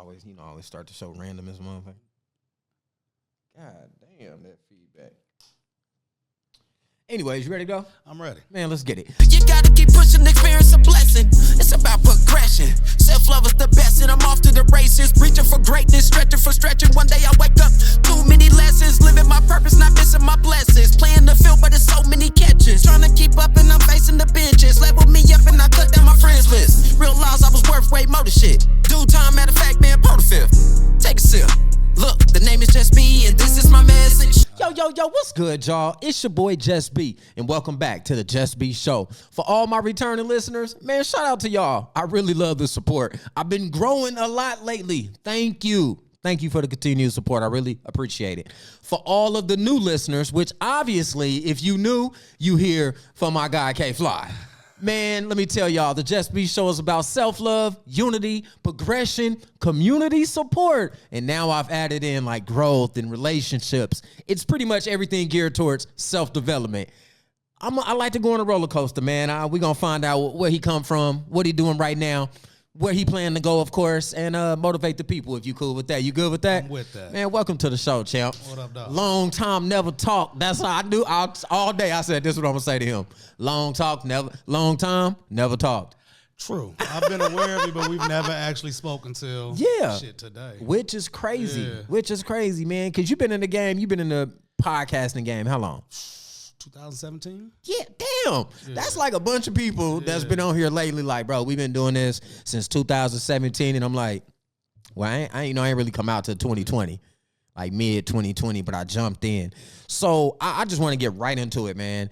always start the show random as motherfucker. God damn, that feedback. Anyways, you ready to go? I'm ready. Man, let's get it. You gotta keep pushing, experience a blessing. It's about progression. Self-love is the best, and I'm off to the races. Reaching for greatness, stretching for stretching. One day I wake up, too many lessons. Living my purpose, not missing my blessings. Playing the field, but there's so many catches. Trying to keep up, and I'm facing the benches. Level me up, and I cut down my friends list. Realize I was worth way more than shit. Due time, matter of fact, man, Pro the fifth. Take a sip. Look, the name is JusB, and this is my message. Yo, what's good, y'all? It's your boy JusB, and welcome back to the JusB Show. For all my returning listeners, man, shout out to y'all. I really love the support. I've been growing a lot lately. Thank you. Thank you for the continued support. I really appreciate it. For all of the new listeners, which obviously, if you knew, you hear from my guy, K-Fly. Man, let me tell y'all, the JusB Show is about self-love, unity, progression, community support. And now I've added in like growth and relationships. It's pretty much everything geared towards self-development. I like to go on a roller coaster, man. We're going to find out where he come from, what he doing right now, where he plan to go, of course, and motivate the people if you cool with that. You good with that? I'm with that. Man, welcome to the show, champ. What up, dog? Long time, never talk. That's how I do. All day I said, this is what I'm going to say to him. Long time, never talked. True. I've been aware of you, but we've never actually spoken till shit today. Which is crazy, man, because you've been in the game. You've been in the podcasting game. How long? 2017? Yeah, damn. Yeah. That's like a bunch of people that's been on here lately. Like, bro, we've been doing this since 2017. And I'm like, well, I ain't really come out to 2020, like mid 2020, but I jumped in. So I just want to get right into it, man.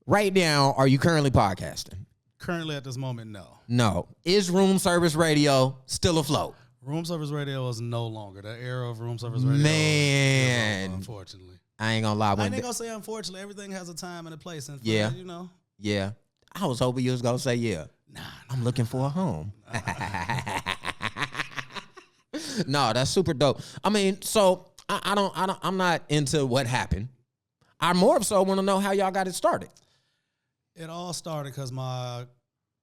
Right now, are you currently podcasting? Currently at this moment, no. No. Is room service radio still afloat? Room service radio is no longer. The era of room service radio Man. is over, unfortunately. I ain't gonna lie. I ain't gonna say unfortunately. Everything has a time and a place. And Yeah. you know. Yeah. I was hoping you was gonna say yeah. Nah. I'm looking for a home. No, that's super dope. I mean, so I'm not into what happened. I more so want to know how y'all got it started. It all started because my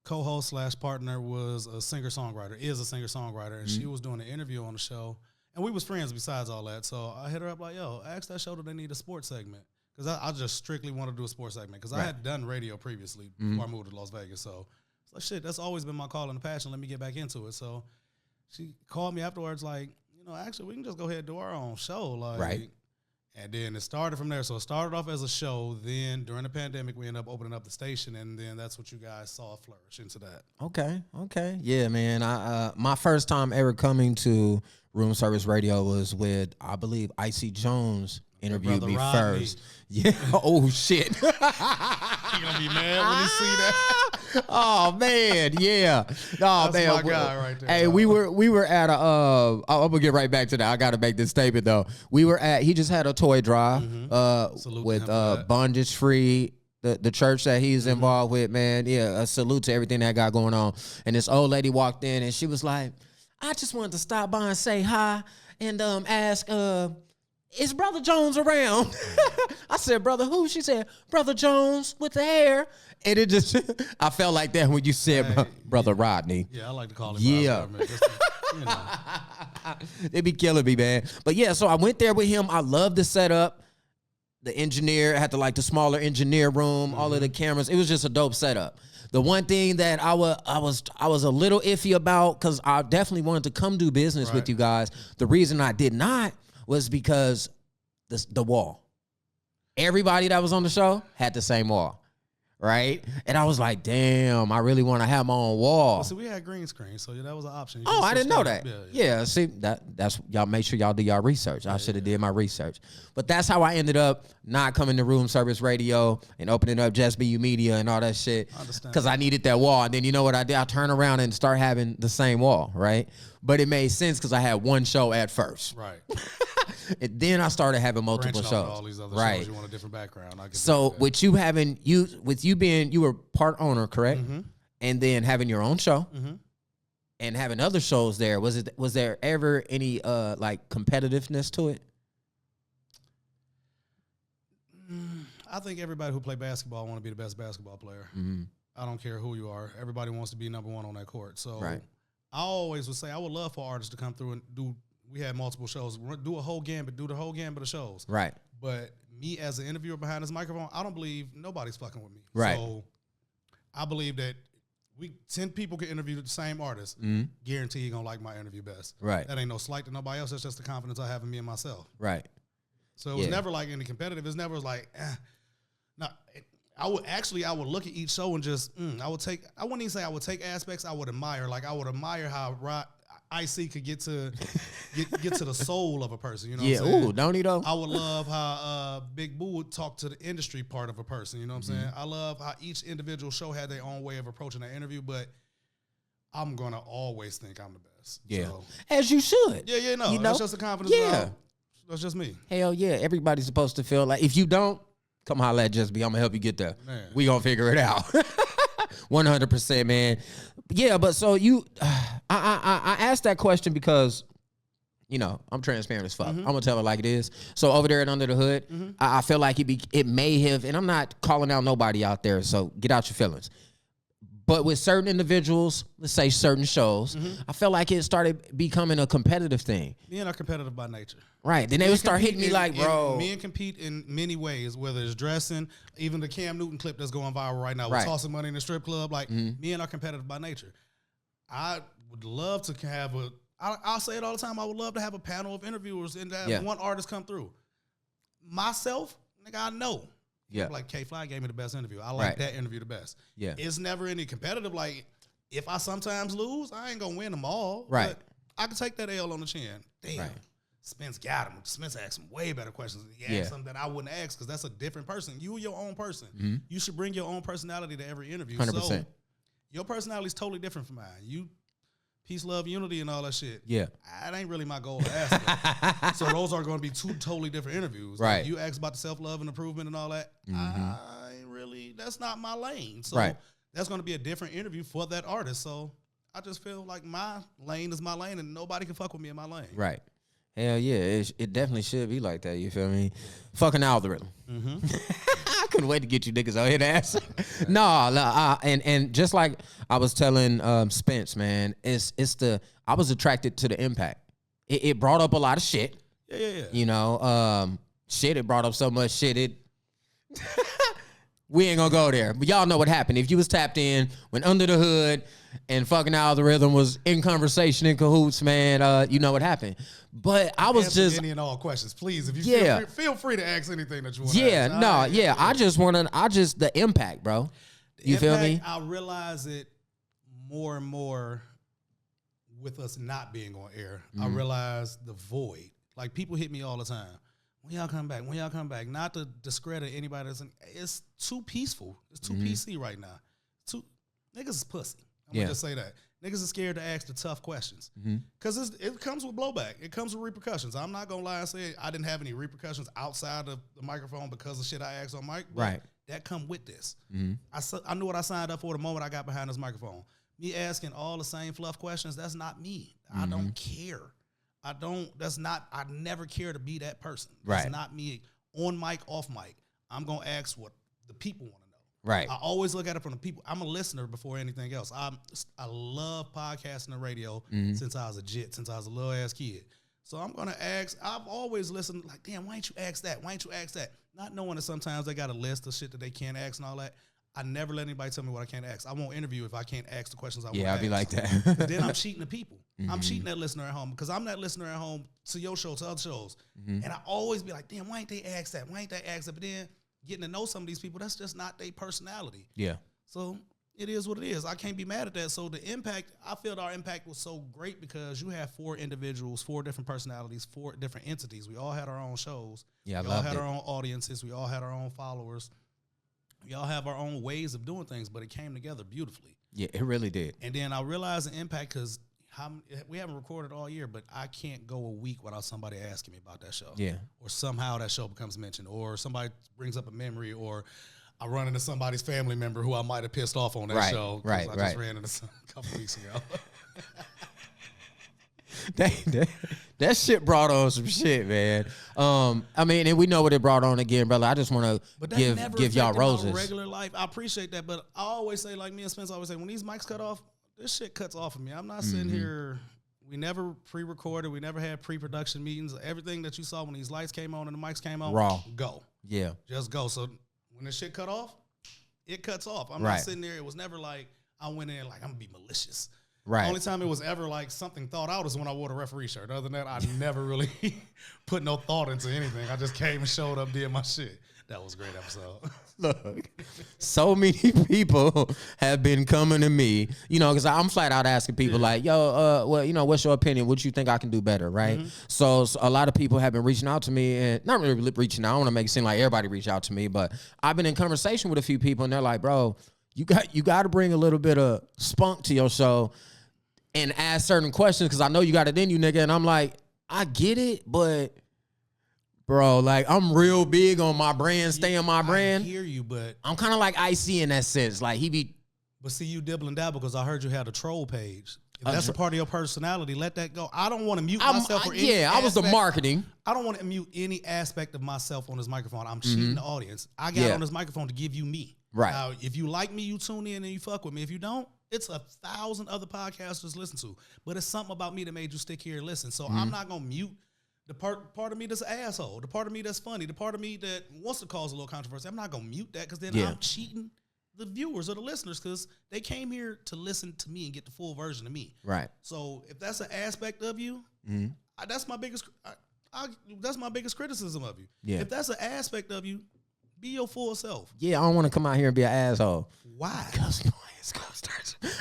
co-host / partner was a singer-songwriter, is a singer-songwriter, and she was doing an interview on the show. And we was friends besides all that. So I hit her up like, yo, ask that show, do they need a sports segment? Because I just strictly want to do a sports segment. Because I had done radio previously before I moved to Las Vegas. So it's like, shit, that's always been my call and passion. Let me get back into it. So she called me afterwards like, actually, we can just go ahead and do our own show. Like, right. And then it started from there. So it started off as a show. Then during the pandemic, we ended up opening up the station. And then that's what you guys saw flourish into that. Okay. Yeah, man. My first time ever coming to room service radio was with, I believe, Icy Jones interviewed me first. Yeah. Oh, shit. He gonna be mad when he see that. Oh, man. Yeah. Oh, That's man. my guy right there. Hey, we were at a, I'm going to get right back to that. I got to make this statement, though. He just had a toy drive with Bondage Free. The church that he's involved with, man. Yeah, a salute to everything that got going on. And this old lady walked in, and she was like, I just wanted to stop by and say hi and ask, is Brother Jones around? I said, brother who? She said, Brother Jones with the hair. And it just, I felt like that when you said Brother Rodney. Yeah, I like to call him. Yeah. They be killing me, man. But yeah, so I went there with him. I love the setup. The engineer had the smaller engineer room, all of the cameras. It was just a dope setup. The one thing that I was a little iffy about, because I definitely wanted to come do business with you guys. The reason I did not was because the wall. Everybody that was on the show had the same wall. Right? And I was like, damn, I really want to have my own wall. Well, so we had green screen, so that was an option. I didn't know that. Yeah, see, that's y'all make sure y'all do y'all research. I should have did my research. But that's how I ended up not coming to room service radio and opening up JusB Media and all that shit. Because I needed that wall. And then you know what I did? I turned around and start having the same wall, right? But it made sense because I had one show at first. Right. And then I started having multiple shows. All these other shows, you want a different background. So with you being, you were part owner, correct? And then having your own show and having other shows there, was there ever any competitiveness to it? I think everybody who play basketball want to be the best basketball player. I don't care who you are. Everybody wants to be number one on that court. So I always would say I would love for artists to come through and do. We had multiple shows. Do the whole gambit of shows. Right. But me as an interviewer behind this microphone, I don't believe nobody's fucking with me. Right. So I believe that 10 people can interview the same artist. Guarantee you're going to like my interview best. Right. That ain't no slight to nobody else. That's just the confidence I have in me and myself. Right. So it was never like any competitive. It's never like, no. I would look at each show and just, I wouldn't even say I would take aspects. I would admire. Like I would admire how IC could get to the soul of a person. You know what I'm saying? Ooh, don't he though? I would love how Big Boo would talk to the industry part of a person. You know what I'm saying? I love how each individual show had their own way of approaching that interview, but I'm going to always think I'm the best. Yeah. So, as you should. Yeah, no. You know? That's just the confidence. Yeah. That's just me. Hell yeah. Everybody's supposed to feel like, if you don't, come holler at JusB. I'm going to help you get there. Man. We going to figure it out. 100%, man. Yeah, but so I asked that question because, you know, I'm transparent as fuck. I'm going to tell it like it is. So over there at Under the Hood, I feel like it may have, and I'm not calling out nobody out there, so get out your feelings. But with certain individuals, let's say certain shows, I feel like it started becoming a competitive thing. Men are competitive by nature. Right. Then they would start hitting me like, bro. Men compete in many ways, whether it's dressing, even the Cam Newton clip that's going viral right now, Right. with tossing money in the strip club. Like, men are competitive by nature. I would love to have I'll say it all the time, I would love to have a panel of interviewers and have one artist come through. Myself, nigga, I know. Yeah. Like K-Fly gave me the best interview. I like that interview the best. Yeah. It's never any competitive. Like, if I sometimes lose, I ain't gonna win them all. Right. But I can take that L on the chin. Damn. Right. Spence got him. Spence asked some way better questions. He asked something that I wouldn't ask because that's a different person. You are your own person. You should bring your own personality to every interview. 100%. So your personality is totally different from mine. You peace, love, unity, and all that shit. Yeah. That ain't really my goal to ask that. So those are going to be two totally different interviews. Right. Like you ask about the self-love and improvement and all that. I ain't really, that's not my lane. So Right. that's going to be a different interview for that artist. So I just feel like my lane is my lane and nobody can fuck with me in my lane. Right. Hell yeah. It definitely should be like that. You feel me? Fucking algorithm. I couldn't wait to get you niggas out here to answer. And just like I was telling Spence, man, I was attracted to the impact. It brought up a lot of shit. Yeah. You know, it brought up so much shit. We ain't gonna go there. But y'all know what happened. If you was tapped in when Under the Hood and fucking algorithm was in conversation in cahoots, man, you know what happened. But I was Answer just any and all questions, please. If you feel free to ask anything that you want to ask. I just the impact, bro. You feel me? I realize it more and more with us not being on air. I realize the void. Like, people hit me all the time. When y'all come back? When y'all come back? Not to discredit anybody it's too peaceful. It's too PC right now. Niggas is pussy. I'm gonna just say that. Niggas are scared to ask the tough questions. Because it comes with blowback. It comes with repercussions. I'm not gonna lie and say I didn't have any repercussions outside of the microphone because of shit I asked on mic. Right. That come with this. I knew what I signed up for the moment I got behind this microphone. Me asking all the same fluff questions, that's not me. I don't care. I never care to be that person. That's not me. On mic, off mic. I'm going to ask what the people want to know. Right. I always look at it from the people. I'm a listener before anything else. I love podcasting and radio since I was a jit, since I was a little ass kid. So I'm going to ask. I've always listened like, damn, why ain't you ask that? Why ain't you ask that? Not knowing that sometimes they got a list of shit that they can't ask and all that. I never let anybody tell me what I can't ask. I won't interview if I can't ask the questions I want to ask. Yeah, I'll be like that. Then I'm cheating the people. I'm cheating that listener at home because I'm that listener at home to your show, to other shows. And I always be like, damn, why ain't they ask that? Why ain't they ask that? But then getting to know some of these people, that's just not their personality. Yeah. So it is what it is. I can't be mad at that. So the impact, I feel our impact was so great because you have 4 individuals, 4 different personalities, 4 different entities. We all had our own shows. Yeah, we all had our own audiences. We all had our own followers. We all have our own ways of doing things, but it came together beautifully. Yeah, it really did. And then I realized the impact because we haven't recorded all year, but I can't go a week without somebody asking me about that show. Yeah. Or somehow that show becomes mentioned, or somebody brings up a memory, or I run into somebody's family member who I might have pissed off on that show. Right. I just ran into some a couple weeks ago. That shit brought on some shit, man. I mean, and we know what it brought on again, brother. I just want to give y'all roses. Regular life, I appreciate that, but I always say, like me and Spence always say, when these mics cut off, this shit cuts off of me. I'm not sitting here. We never pre-recorded. We never had pre-production meetings. Everything that you saw when these lights came on and the mics came on, raw. Go. Yeah. Just go. So when the shit cut off, it cuts off. I'm not sitting there. It was never like I went in like I'm gonna be malicious. Right. The only time it was ever like something thought out is when I wore the referee shirt. Other than that, I never really put no thought into anything. I just came and showed up, did my shit. That was a great episode. Look, so many people have been coming to me, you know, because I'm flat out asking people like, yo, well, you know, what's your opinion? What you think I can do better, right? So a lot of people have been reaching out to me, and not really reaching out. I don't want to make it seem like everybody reach out to me, but I've been in conversation with a few people, and they're like, bro, you got to bring a little bit of spunk to your show and ask certain questions because I know you got it in you, nigga. And I'm like, I get it, but bro, like, I'm real big on my brand, stay on my brand. I hear you, but I'm kind of like Icy in that sense. Like, he be... But see, you dibble and dabble because I heard you had a troll page. If that's a part of your personality, let that go. I don't want to mute myself for any I was the aspect. marketing. I don't want to mute any aspect of myself on this microphone. I'm cheating the audience. I got on this microphone to give you me. Right. Now, if you like me, you tune in and you fuck with me. If you don't, it's 1,000 other podcasters listen to. But it's something about me that made you stick here and listen. So I'm not going to mute the part of me that's an asshole, the part of me that's funny, the part of me that wants to cause a little controversy. I'm not going to mute that because then I'm cheating the viewers or the listeners because they came here to listen to me and get the full version of me. Right. So if that's an aspect of you, that's my biggest that's my biggest criticism of you. Yeah. If that's an aspect of you, be your full self. Yeah, I don't want to come out here and be an asshole. Why?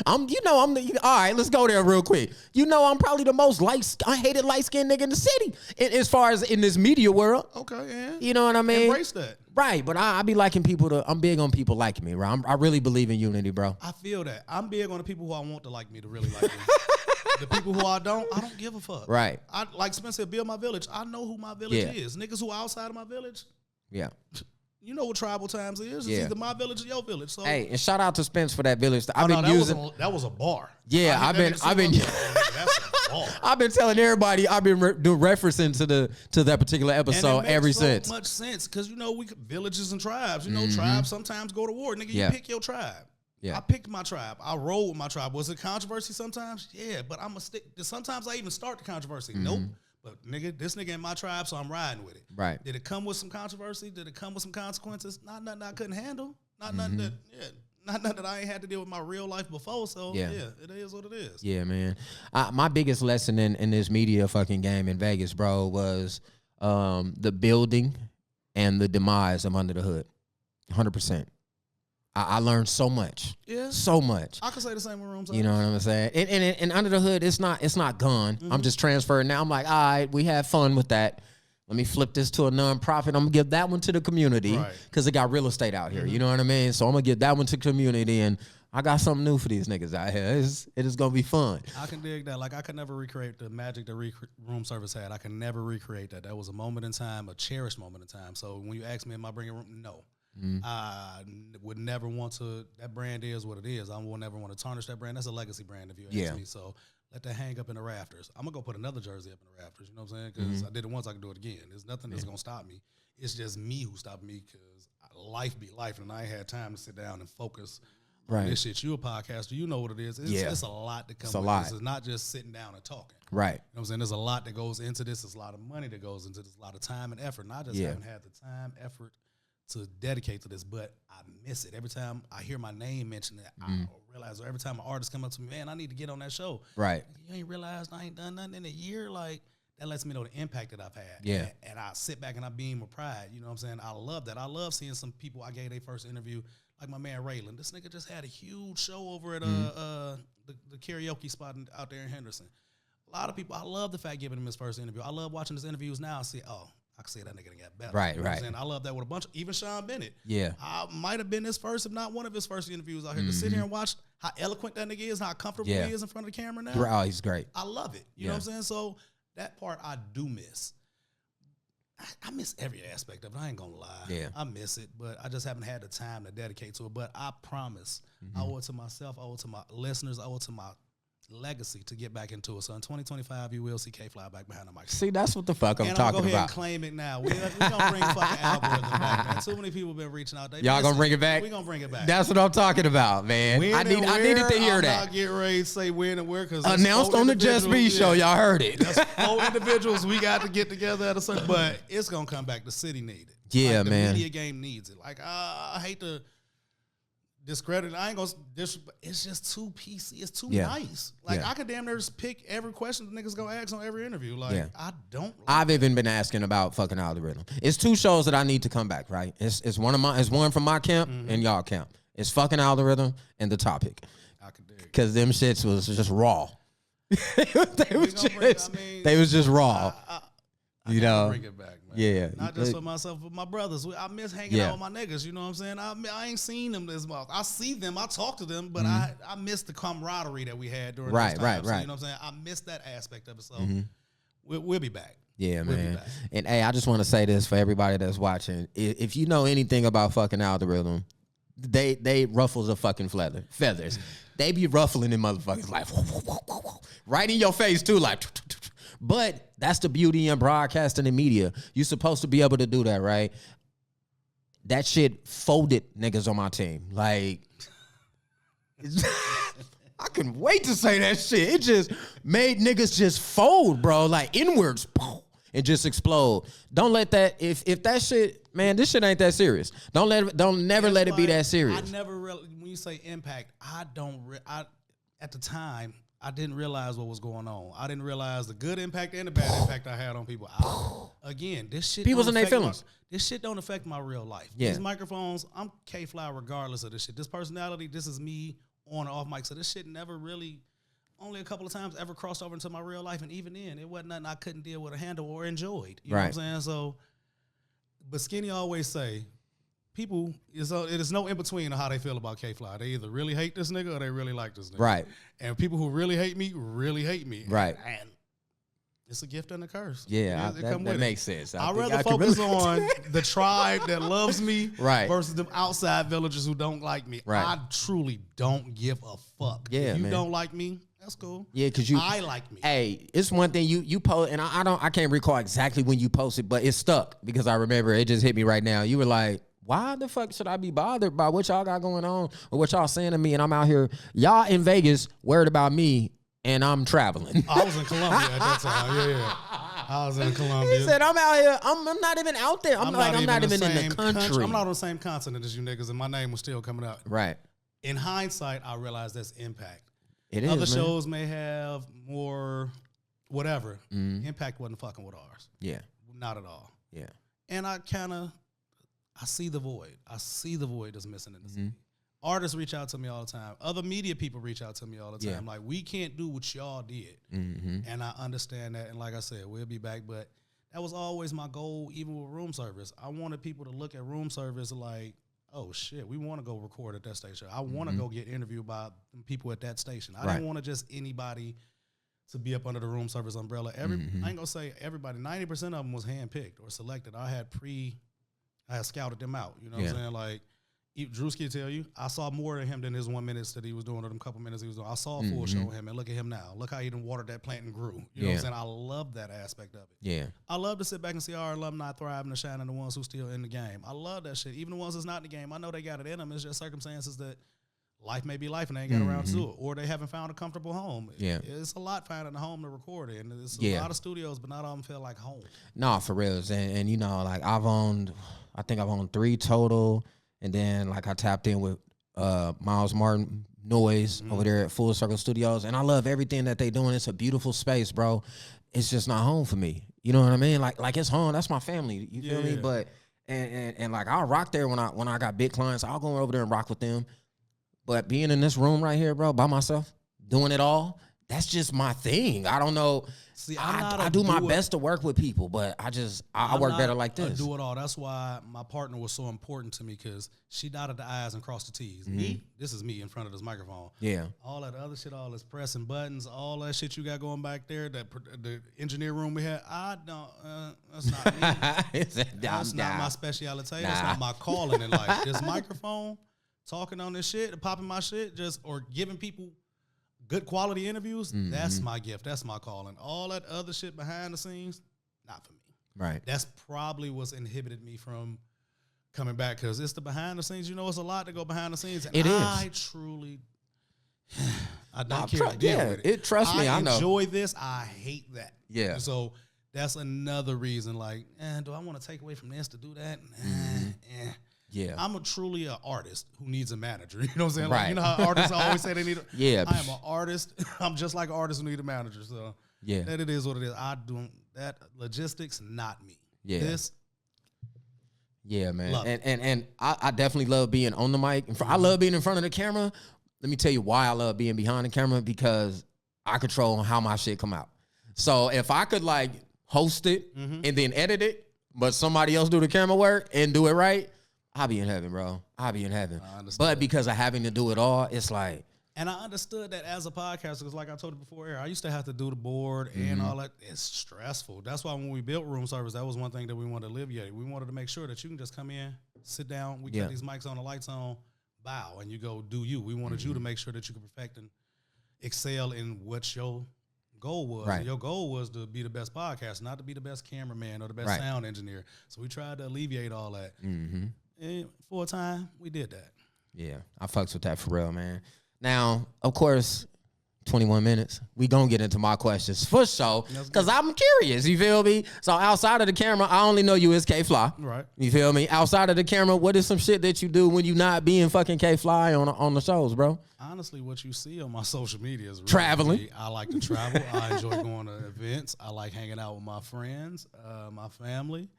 All right, let's go there real quick. You know, I'm probably the most hated light-skinned nigga in the city as far as in this media world. Okay, yeah. You know what I mean? Embrace that. Right, but I be liking people I'm big on people liking me, right? I really believe in unity, bro. I feel that. I'm big on the people who I want to like me to really like me. The people who I don't give a fuck. Right. I like Spencer, build my village. I know who my village is. Niggas who are outside of my village. Yeah. You know what tribal times is. It's either my village or your village. So hey, and shout out to Spence for that village. That was a bar. Yeah, I've been that's a bar. I've been telling everybody I've been doing referencing to that particular episode ever since. Much sense because you know villages and tribes. You know tribes sometimes go to war. Nigga, you pick your tribe. Yeah. I picked my tribe. I rolled with my tribe. Was it controversy sometimes? Yeah, but I'm a stick. Sometimes I even start the controversy. Nope. But nigga, this nigga in my tribe, so I'm riding with it. Right. Did it come with some controversy? Did it come with some consequences? Not nothing I couldn't handle. Not nothing that I ain't had to deal with my real life before. So yeah it is what it is. Yeah, man. My biggest lesson in this media fucking game in Vegas, bro, was the building and the demise of Under the Hood. 100%. I learned so much. Yeah. So much. I could say the same with Rooms. You know what I'm saying? And Under the Hood, it's not gone. I'm just transferring now. I'm like, all right, we had fun with that. Let me flip this to a nonprofit. I'm gonna give that one to the community because it got real estate out here. You know what I mean? So I'm gonna give that one to the community, and I got something new for these niggas out here. It is gonna be fun. I can dig that. Like I could never recreate the magic that room service had. I can never recreate that. That was a moment in time, a cherished moment in time. So when you ask me, am I bringing room? No. I would never want to. That brand is what it is. I will never want to tarnish that brand. That's a legacy brand, if you ask me. So let that hang up in the rafters. I'm gonna go put another jersey up in the rafters. You know what I'm saying? Because I did it once, I can do it again. There's nothing that's gonna stop me. It's just me who stopped me because life be life, and I ain't had time to sit down and focus. On this shit. You a podcaster? You know what it is. It's a lot to come. It's a lot. This is not just sitting down and talking. Right. You know what I'm saying? There's a lot that goes into this. There's a lot of money that goes into this. A lot of time and effort. And I just haven't had the time, effort to dedicate to this, but I miss it. Every time I hear my name mentioned, I realize, or every time an artist come up to me, man, I need to get on that show. Right. You ain't realized I ain't done nothing in a year? Like, that lets me know the impact that I've had. Yeah. And I sit back and I beam with pride. You know what I'm saying? I love that. I love seeing some people I gave their first interview, like my man Raylan. This nigga just had a huge show over at the karaoke spot out there in Henderson. A lot of people, I love the fact giving him his first interview. I love watching his interviews now and see, I can say that nigga done got better. Right, you know right. I love that with a bunch of, even Sean Bennett. Yeah. I might have been his first, if not one of his first interviews out here. To sit here and watch how eloquent that nigga is, how comfortable he is in front of the camera now. Oh, he's great. I love it. You know what I'm saying? So that part I do miss. I miss every aspect of it. I ain't gonna lie. Yeah. I miss it, but I just haven't had the time to dedicate to it. But I promise, I owe it to myself, I owe it to my listeners, I owe it to my legacy to get back into it. So in 2025, you will see K-Fly back behind the microphone. See, that's what the fuck I'm and talking I'm go ahead about. And claim it now. We gonna bring fucking algorithm back, man. Too many people been reaching out. Y'all gonna bring it back? We gonna bring it back. That's what I'm talking about, man. I needed to hear I'm that. not getting ready to say when and where because Announced on the JusB Show, y'all heard it. That's 4 individuals we got to get together at a certain. But it's gonna come back. The city need it. Yeah, like, man. The media game needs it. Like I hate to discredit. I ain't gonna. It's just too PC. It's too nice. Like I could damn near just pick every question the niggas gonna ask on every interview. Like I don't. I've even been asking about fucking algorithm. It's 2 shows that I need to come back. Right. It's one from my camp and y'all camp. It's fucking algorithm and the topic. I could dig. Because them shits was just raw. they was just raw. I gotta bring it back, man. Yeah. Not just for myself, but my brothers. I miss hanging out with my niggas. You know what I'm saying? I ain't seen them as much. I see them. I talk to them, but I miss the camaraderie that we had during those times. Right. So, you know what I'm saying? I miss that aspect of it. So we'll be back. Yeah, man. And hey, I just want to say this for everybody that's watching. If you know anything about fucking algorithm, they ruffles of fucking feathers. They be ruffling them motherfuckers like right in your face too, like. But that's the beauty in broadcasting and media. You're supposed to be able to do that, right? That shit folded niggas on my team. Like, I couldn't wait to say that shit. It just made niggas just fold, bro. Like inwards, and just explode. Don't let that. If that shit, man, this shit ain't that serious. Don't never let it be that serious. I never really. When you say impact, at the time. I didn't realize what was going on. I didn't realize the good impact and the bad impact I had on people. Again, this shit. People's in their feelings. This shit don't affect my real life. Yeah. These microphones, I'm K-Fly regardless of this shit. This personality, this is me on and off mic. So this shit never really, only a couple of times ever crossed over into my real life. And even then, it wasn't nothing I couldn't deal with or handle or enjoyed. You know what I'm saying? So, but Skinny always say, people, it is no in between of how they feel about K-Fly. They either really hate this nigga or they really like this nigga. Right. And people who really hate me. Right. And it's a gift and a curse. Yeah, that makes sense. I'd rather focus on the tribe that loves me versus them outside villagers who don't like me. Right. I truly don't give a fuck. Yeah, if you man. don't like me, that's cool. Yeah, because I like me. Hey, it's one thing you post, and I can't recall exactly when you posted, but it stuck because I remember it just hit me right now. You were like, why the fuck should I be bothered by what y'all got going on or what y'all saying to me? And I'm out here, y'all in Vegas worried about me, and I'm traveling. I was in Colombia at that time. Yeah. I was in Colombia. He said, I'm out here. I'm not even out there. I'm not even in the country. I'm not on the same continent as you niggas, and my name was still coming out. Right. In hindsight, I realized that's impact. It is, Other shows may have more whatever. Impact wasn't fucking with ours. Yeah. Not at all. Yeah. And I see the void. I see the void that's missing in the city. Artists reach out to me all the time. Other media people reach out to me all the time. Like, we can't do what y'all did. And I understand that. And like I said, we'll be back. But that was always my goal, even with room service. I wanted people to look at room service like, oh, shit, we want to go record at that station. I want to go get interviewed by people at that station. I didn't want to just anybody to be up under the room service umbrella. I ain't going to say everybody. 90% of them was handpicked or selected. I had scouted them out. You know what I'm saying? Like, Drewski can tell you, I saw more of him than his 1 minute that he was doing or them couple minutes he was doing. I saw a full show of him, and look at him now. Look how he done watered that plant and grew. You know what I'm saying? I love that aspect of it. Yeah. I love to sit back and see our alumni thriving and shining, the ones who still in the game. I love that shit. Even the ones that's not in the game, I know they got it in them. It's just circumstances that life may be life and they ain't got around to it, or they haven't found a comfortable home. Yeah. It's a lot finding a home to record it, and there's a lot of studios, but not all of them feel like home. No, for real. And you know, like I think I've owned 3 total. And then, like, I tapped in with Miles Martin Noise over there at Full Circle Studios. And I love everything that they doing. It's a beautiful space, bro. It's just not home for me. You know what I mean? Like it's home. That's my family. You feel me? But, and like, I'll rock there when I got big clients. I'll go over there and rock with them. But being in this room right here, bro, by myself, doing it all, that's just my thing. I don't know. See, I do my best to work with people, but I work better like this. Do it all. That's why my partner was so important to me, because she dotted the I's and crossed the T's. Me, this is me in front of this microphone. Yeah. All that other shit, all this pressing buttons, all that shit you got going back there, the engineer room we had, that's not me. That's not my specialty. That's not my calling in life. This microphone, talking on this shit, popping my shit, or giving people good quality interviews, that's my gift. That's my calling. All that other shit behind the scenes, not for me. Right. That's probably what's inhibited me from coming back, because it's the behind the scenes. You know, it's a lot to go behind the scenes. And I truly, I don't care to deal with it. Trust me, I know. I enjoy this. I hate that. Yeah. So that's another reason, like, do I want to take away from this to do that? Yeah. I'm truly an artist who needs a manager. You know what I'm saying? Right. Like, you know how artists always say they need a Yeah. I am an artist. I'm just like an artist who need a manager. So yeah, that it is what it is. I do that. Logistics, not me. Yeah. This, yeah, man. love And I definitely love being on the mic. I love being in front of the camera. Let me tell you why I love being behind the camera, because I control how my shit come out. So if I could like host it and then edit it, but somebody else do the camera work and do it right, I'll be in heaven, bro. I'll be in heaven. But because of having to do it all, it's like. And I understood that as a podcaster, because like I told you before, I used to have to do the board and all that. It's stressful. That's why when we built room service, that was one thing that we wanted to alleviate. We wanted to make sure that you can just come in, sit down, we got these mics on, the lights on, bow, and you go do you. We wanted you to make sure that you could perfect and excel in what your goal was. Right. And your goal was to be the best podcaster, not to be the best cameraman or the best sound engineer. So we tried to alleviate all that. And for a time, we did that. Yeah, I fucks with that for real, man. Now, of course, 21 minutes. We gonna get into my questions for sure, because I'm curious. You feel me? So outside of the camera, I only know you as K-Fly. Right. You feel me? Outside of the camera, what is some shit that you do when you not being fucking K-Fly on the shows, bro? Honestly, what you see on my social media is really traveling. me. I like to travel. I enjoy going to events. I like hanging out with my friends, my family.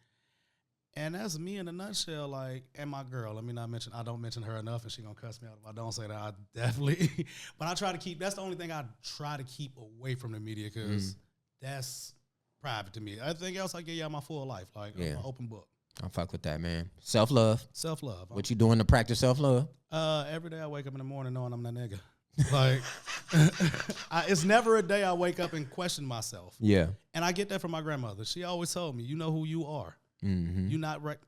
And that's me in a nutshell, like, and my girl. Let me not mention, I don't mention her enough, and she gonna cuss me out if I don't say that. I definitely, but I try to keep, that's the only thing I try to keep away from the media, because that's private to me. Everything else, I give y'all my full life, like, I'm an open book. I fuck with that, man. Self-love. Self-love. What you doing to practice self-love? Every day I wake up in the morning knowing I'm that nigga. Like, it's never a day I wake up and question myself. Yeah. And I get that from my grandmother. She always told me, you know who you are. You not right.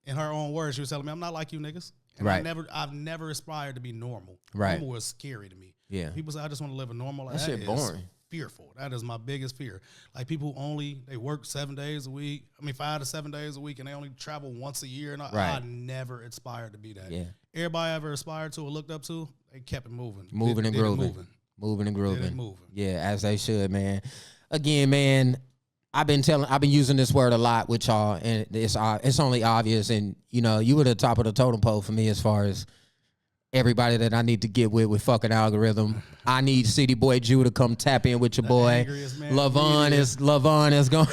In her own words, she was telling me, I'm not like you niggas. And right. I've never aspired to be normal. Right. Normal was scary to me. Yeah. People say I just want to live a normal life. That shit boring. Fearful. That is my biggest fear. Like people who they work 7 days a week. 5 to 7 days a week, and they only travel once a year. And I never aspired to be that. Yeah. Everybody I ever aspired to or looked up to, they kept it moving. Moving and grooving. Moving and grooving. Yeah, as they should, man. Again, man, I've been using this word a lot with y'all, and it's only obvious. And you were the top of the totem pole for me as far as everybody that I need to get with fucking algorithm. I need City Boy Jew to come tap in with your boy. Lavon is going.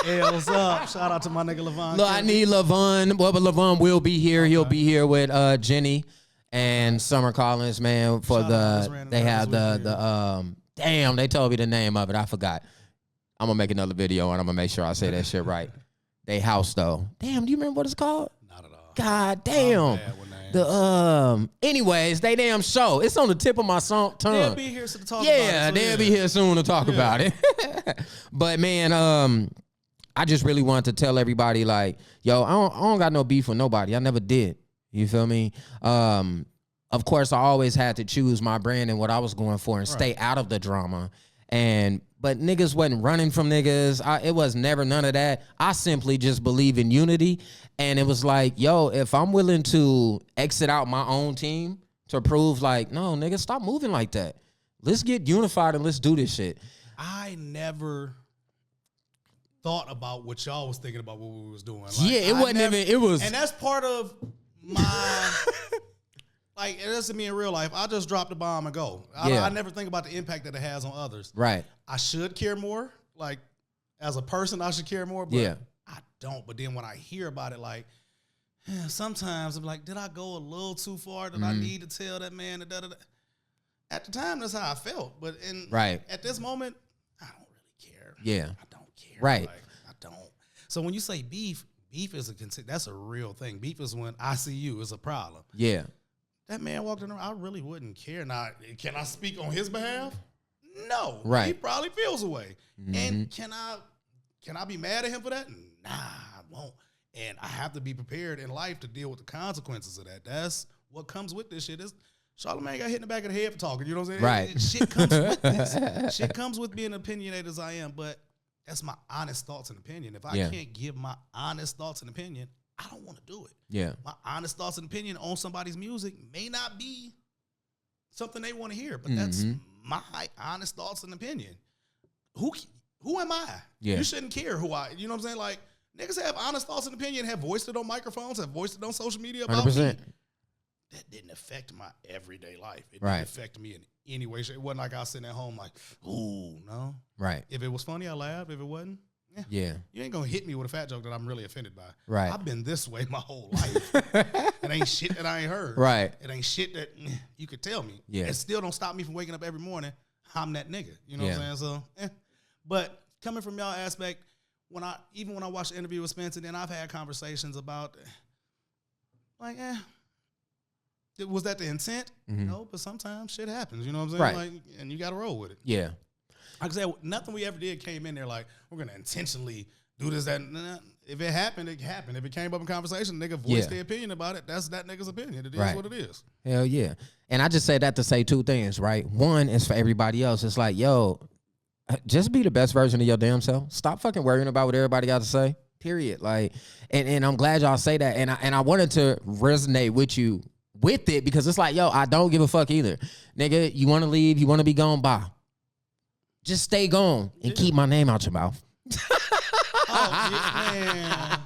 Hey, what's up? Shout out to my nigga Lavon. Look, I need Lavon. Well, but Lavon will be here. Okay. He'll be here with Jenny and Summer Collins, man. For they have damn. They told me the name of it. I forgot. I'm gonna make another video and I'm gonna make sure I say that shit right. They house though. Damn, do you remember what it's called? Not at all. God damn. Anyways, they damn show. It's on the tip of my tongue. They'll be here to talk about it. Yeah, they'll be here soon to talk about it. But man, I just really wanted to tell everybody, like, yo, I don't got no beef with nobody. I never did. You feel me? Of course, I always had to choose my brand and what I was going for and stay out of the drama. But niggas wasn't running from niggas. It was never none of that. I simply just believe in unity. And it was like, yo, if I'm willing to exit out my own team to prove like, no, nigga, stop moving like that. Let's get unified and let's do this shit. I never thought about what y'all was thinking about what we was doing. Like, yeah, it was. And that's part of my... Like, it doesn't mean in real life. I just drop the bomb and go. I never think about the impact that it has on others. Right. I should care more. Like, as a person, I should care more. But I don't. But then when I hear about it, like, sometimes I'm like, did I go a little too far? Did I need to tell that man? At the time, that's how I felt. But at this moment, I don't really care. Yeah. I don't care. Right. Like, I don't. So when you say beef is that's a real thing. Beef is when I see you is a problem. Yeah. That man walked in the room, I really wouldn't care. Now, can I speak on his behalf? No. Right. He probably feels away. And can I be mad at him for that? Nah, I won't. And I have to be prepared in life to deal with the consequences of that. That's what comes with this shit. Charlamagne got hit in the back of the head for talking. You know what I'm saying? Right. Shit comes with this. Shit comes with being opinionated as I am, but that's my honest thoughts and opinion. If I can't give my honest thoughts and opinion, I don't want to do it. Yeah. My honest thoughts and opinion on somebody's music may not be something they want to hear, but that's my honest thoughts and opinion. Who am I? Yeah. You shouldn't care who I, you know what I'm saying? Like, niggas have honest thoughts and opinion, have voiced it on microphones, have voiced it on social media about 100%. me. That didn't affect my everyday life. It didn't affect me in any way. It wasn't like I was sitting at home like, ooh, no. Right. If it was funny, I laughed. If it wasn't, yeah. You ain't gonna hit me with a fat joke that I'm really offended by. Right. I've been this way my whole life. It ain't shit that I ain't heard. Right. It ain't shit that you could tell me. Yeah. It still don't stop me from waking up every morning. I'm that nigga. You know what I'm saying? So, But coming from y'all aspect, when I watch the interview with Spencer, then I've had conversations about like, was that the intent? No, but sometimes shit happens. You know what I'm saying? Right. Like, and you got to roll with it. Yeah. Like I said, nothing we ever did came in there like, we're going to intentionally do this, that. Nah. If it happened, it happened. If it came up in conversation, nigga voiced their opinion about it. That's that nigga's opinion. It is what it is. Hell yeah. And I just say that to say two things, right? One is for everybody else. It's like, yo, just be the best version of your damn self. Stop fucking worrying about what everybody got to say. Period. Like, and I'm glad y'all say that. And I wanted to resonate with you with it because it's like, yo, I don't give a fuck either. Nigga, you want to leave, you want to be gone, bye. Just stay gone and keep my name out your mouth. Oh,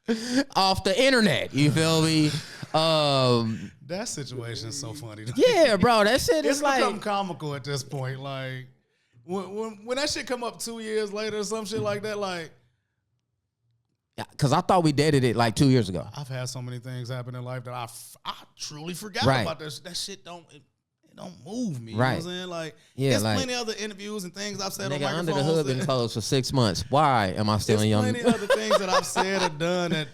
man. Off the internet, you feel me? That situation is so funny. Yeah, bro, that shit is like become comical at this point. Like when that shit come up 2 years later or some shit like that, like. Because I thought we dated it like 2 years ago. I've had so many things happen in life that I truly forgot about this. That shit don't move me. You know what I'm saying? Like, there's plenty other interviews and things I've said on microphones. Under the hood been closed for 6 months. Why am I still in young? There's plenty other things that I've said or done that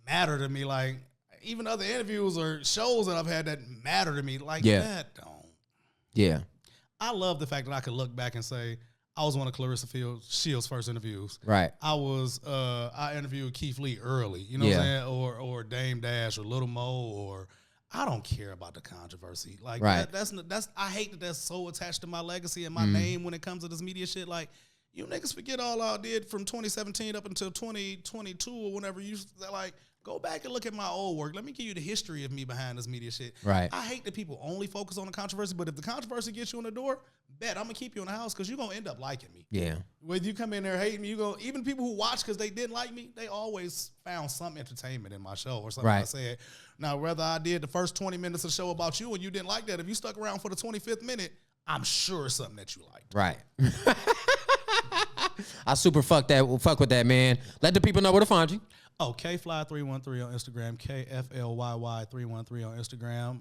matter to me. Like, even other interviews or shows that I've had that matter to me. Like, that don't. Yeah. I love the fact that I could look back and say, I was one of Clarissa Shields' first interviews. Right. I interviewed Keith Lee early, you know what I'm saying? Or Dame Dash or Little Mo, or I don't care about the controversy. Like that's I hate that that's so attached to my legacy and my name when it comes to this media shit. Like, you niggas forget all I did from 2017 up until 2022 or whenever you like go back and look at my old work. Let me give you the history of me behind this media shit. Right. I hate that people only focus on the controversy, but if the controversy gets you in the door, bet I'm gonna keep you in the house because you're gonna end up liking me. Yeah. Whether you come in there hating me, even people who watch because they didn't like me, they always found some entertainment in my show or something I said. Now, whether I did the first 20 minutes of the show about you and you didn't like that, if you stuck around for the 25th minute, I'm sure it's something that you liked. Right. I super fuck with that, man. Let the people know where to find you. Oh, KFly313 on Instagram, KFLYY313 on Instagram.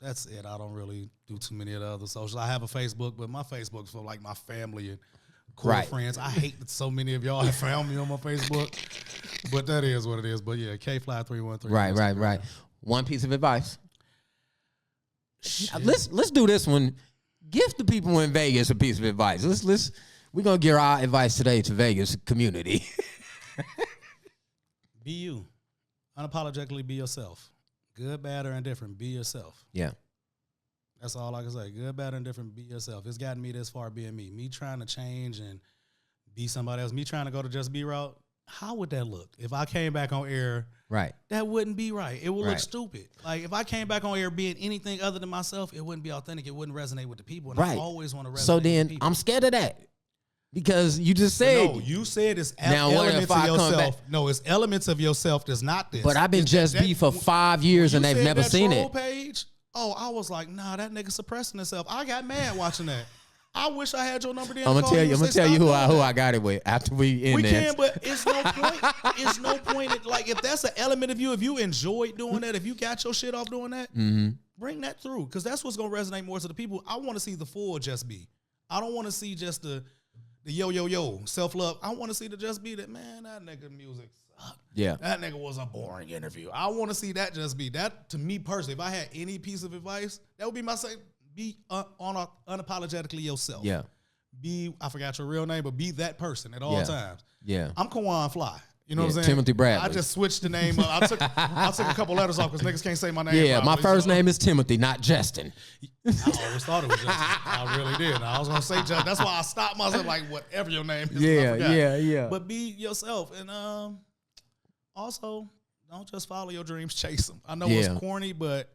That's it. I don't really do too many of the other socials. I have a Facebook, but my Facebook's for like my family and core friends. I hate that so many of y'all have found me on my Facebook, but that is what it is. But yeah, KFly313. Right. One piece of advice. Let's do this one. Give the people in Vegas a piece of advice. We're gonna give our advice today to Vegas community. Be you. Unapologetically be yourself. Good, bad, or indifferent, be yourself. Yeah. That's all I can say. Good, bad, or indifferent, be yourself. It's gotten me this far being me. Me trying to change and be somebody else. Me trying to go to JusB route. How would that look? If I came back on air, that wouldn't be right. It would look stupid. Like, if I came back on air being anything other than myself, it wouldn't be authentic. It wouldn't resonate with the people. And I always want to resonate with the people. I'm scared of that. Because you just said. No, you said it's elements of yourself. No, it's elements of yourself that's not this. But I've been JusB for 5 years and they've never seen it. Page, I was like, nah, that nigga suppressing himself. I got mad watching that. I wish I had your number there. I'm gonna tell you who I got it with after we end this. We can, but it's no point. It's no point. Like, if that's an element of you, if you enjoyed doing that, if you got your shit off doing that, bring that through. Because that's what's gonna resonate more to the people. I want to see the full JusB. I don't want to see just the yo, self-love. I want to see the JusB that, man, that nigga music sucked. Yeah. That nigga was a boring interview. I want to see that JusB. That, to me personally, if I had any piece of advice, that would be my say, be unapologetically yourself. Yeah. I forgot your real name, but be that person at all times. Yeah. I'm Kawan Fly. You know what I'm saying? Timothy Bradley. I just switched the name up. I took a couple letters off because niggas can't say my name. Yeah, my properly, first name is Timothy, not Justin. I always thought it was Justin. I really did. I was gonna say Justin. That's why I stopped myself. Like whatever your name is. Yeah. But be yourself, and also don't just follow your dreams, chase them. I know it's corny, but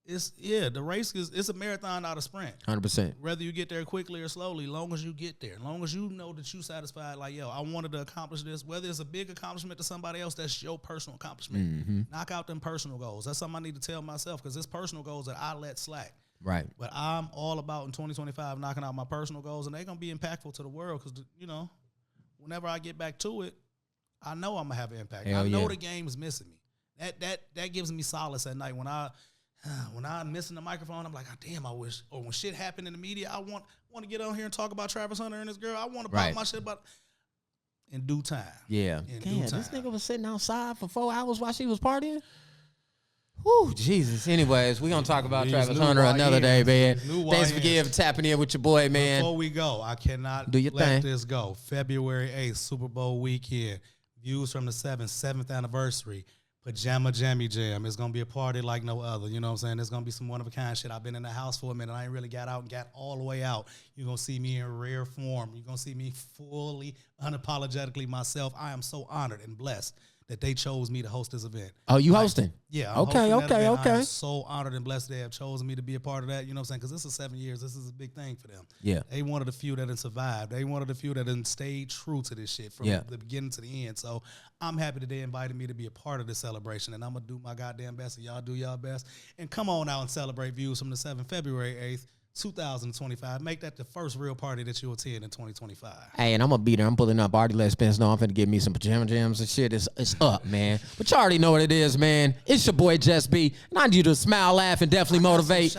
the race it's a marathon, not a sprint. 100%. Whether you get there quickly or slowly, long as you get there, long as you know that you satisfied, like, yo, I wanted to accomplish this, whether it's a big accomplishment to somebody else, that's your personal accomplishment. Mm-hmm. Knock out them personal goals. That's something I need to tell myself because it's personal goals that I let slack. Right. But I'm all about in 2025 knocking out my personal goals, and they're going to be impactful to the world because, whenever I get back to it, I know I'm going to have an impact. I know the game is missing me. That gives me solace at night when I'm missing the microphone. I'm like, oh, damn, I wish. Or when shit happened in the media, I want to get on here and talk about Travis Hunter and his girl. I want to pop my shit about in due time. Yeah. Damn, this nigga was sitting outside for 4 hours while she was partying. Whew, Jesus. Anyways, we're going to talk about Travis Hunter another day, man. Thanks for tapping in with your boy, man. Before we go, I cannot let this go. February 8th, Super Bowl weekend. Views from the 7th anniversary. Pajama Jammy Jam. It's going to be a party like no other. You know what I'm saying? There's going to be some one-of-a-kind shit. I've been in the house for a minute. I ain't really got out and got all the way out. You're going to see me in rare form. You're going to see me fully, unapologetically myself. I am so honored and blessed that they chose me to host this event. Oh, you hosting? Yeah. I'm okay. I am so honored and blessed they have chosen me to be a part of that. You know what I'm saying? Because this is 7 years. This is a big thing for them. Yeah. They wanted a few that didn't survive. They wanted a few that didn't stay true to this shit from the beginning to the end. So I'm happy that they invited me to be a part of this celebration, and I'm going to do my goddamn best, and y'all do y'all best. And come on out and celebrate Views from the 7th, February 8th, 2025. Make that the first real party that you'll attend in 2025. Hey, and I'm going to be there. I'm pulling up. Already let Spence know I'm finna give me some pajama jams and shit. It's up, man. But you already know what it is, man. It's your boy, JusB. And I need you to smile, laugh, and definitely motivate.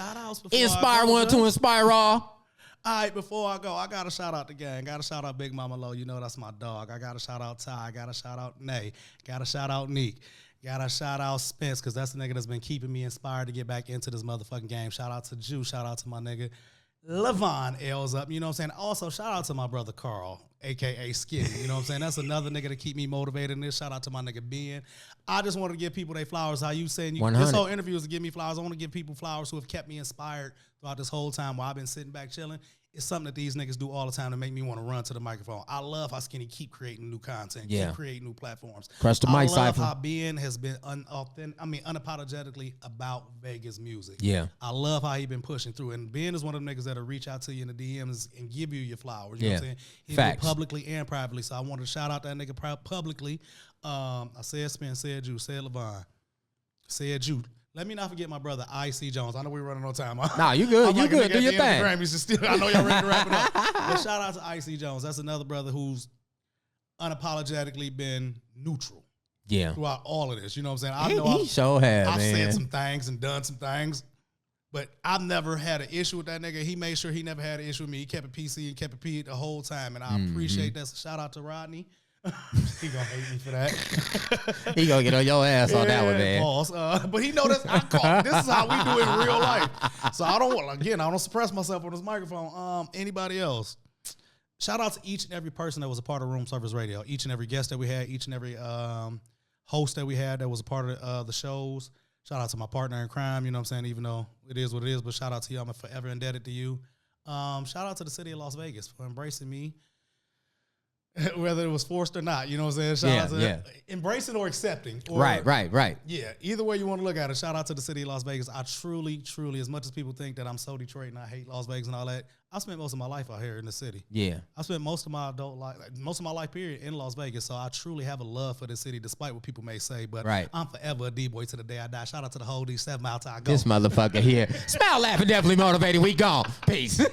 Inspire one to inspire all. All right, before I go, I got to shout out the gang. Got to shout out Big Mama Low. You know that's my dog. I got to shout out Ty. I got to shout out Nay. Got to shout out Neek. Got to shout out Spence because that's the nigga that's been keeping me inspired to get back into this motherfucking game. Shout out to Jew. Shout out to my nigga Levon L's up. You know what I'm saying? Also, shout out to my brother Carl, a.k.a. Skinny. You know what I'm saying? That's another nigga to keep me motivated in this. Shout out to my nigga Ben. I just want to give people their flowers. How you saying this whole interview is to give me flowers. I want to give people flowers who have kept me inspired throughout this whole time while I've been sitting back chilling. It's something that these niggas do all the time to make me want to run to the microphone. I love how Skinny keep creating new content, keep creating new platforms. Crush the mic, I love Cypher. how Ben has been unapologetically about Vegas music. Yeah. I love how he been pushing through. And Ben is one of the niggas that'll reach out to you in the DMs and give you your flowers. You know what I'm saying? He do it publicly and privately. So I want to shout out that nigga publicly. I said Spence, said Jude, said Levon, said Jude. Let me not forget my brother, I.C. Jones. I know we're running on time. Nah, you good. You good. Do your thing. I know y'all ready to wrap it up. But shout out to I.C. Jones. That's another brother who's unapologetically been neutral throughout all of this. You know what I'm saying? He sure has, I've man. said some things and done some things, but I've never had an issue with that nigga. He made sure he never had an issue with me. He kept it PC and kept it P the whole time, and I appreciate that. So shout out to Rodney. He gonna hate me for that. He gonna get on your ass on that one, man. Boss. But he know this. This is how we do it in real life. So I don't suppress myself on this microphone. Anybody else? Shout out to each and every person that was a part of Room Service Radio. Each and every guest that we had. Each and every host that we had that was a part of the shows. Shout out to my partner in crime. You know what I'm saying? Even though it is what it is, but shout out to you. I'm forever indebted to you. Shout out to the city of Las Vegas for embracing me. Whether it was forced or not, you know what I'm saying? Shout out to embracing or accepting. Or, right. Yeah, either way you want to look at it, shout out to the city of Las Vegas. I truly, as much as people think that I'm so Detroit and I hate Las Vegas and all that, I spent most of my life out here in the city. Yeah. I spent most of my adult life, most of my life period in Las Vegas, so I truly have a love for the city, despite what people may say, but I'm forever a D-boy to the day I die. Shout out to the whole D7 Mile Till I Go. This motherfucker here. Smile, laugh, and definitely motivated. We gone. Peace.